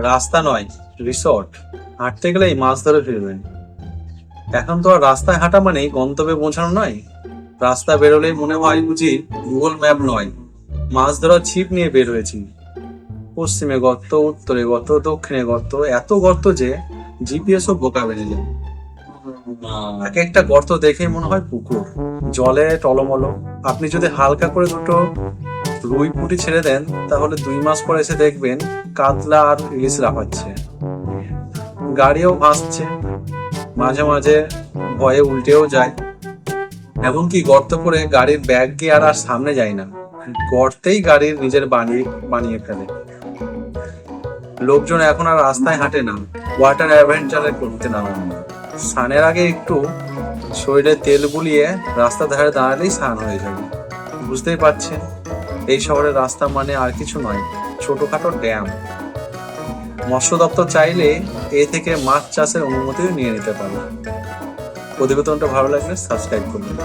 রাস্তা নয়, রিসর্ট। হাঁটতে গেলেই মাছ ধরে ফিরবেন। এখন তো আর রাস্তায় হাঁটা মানেই গন্তব্যে পৌঁছানো নয়। রাস্তা বেরোলেই মনে হয় বুঝি গুগল ম্যাপ নয়, মাছ ধরার ছিপ নিয়ে বের হয়েছি। পশ্চিমে গর্ত, উত্তরে গর্ত, দক্ষিণে গর্ত, এত গর্ত যে জিপিএসও বোকা বেরিয়ে যায়। এক একটা গর্ত দেখেই মনে হয় পুকুর, জলে টলমল। আপনি যদি হালকা করে দুটো রুই পুঁটি ছেড়ে দেন, তাহলে 2 মাস পরে এসে দেখবেন কাতলা আর ইলিশ লাফাচ্ছে, গাড়িও ভাসছে, মাঝে মাঝে ভয়ে উল্টেও যায়। এমনকি গর্ত করে গাড়ির ব্যাগ গিয়ার আর সামনে যায় না, গর্তেই গাড়ির নিজের বানিয়ে বানিয়ে ফেলে। লোকজন এখন আর রাস্তায় হাঁটে না, ওয়াটার অ্যাডভেঞ্চারে করতে নামে। স্নানের আগে একটু শরীরে তেল বুলিয়ে রাস্তা ধারে দাঁড়ালেই স্নান হয়ে যাবে। বুঝতেই পারছেন, এই শহরের রাস্তা মানে আর কিছু নয়, ছোটখাটো ড্যাম। মৎস্য দপ্তর চাইলে এ থেকে মাছ চাষের অনুমতিও নিয়ে নিতে পারে। প্রতিবেদনটা ভালো লাগলে সাবস্ক্রাইব করুন।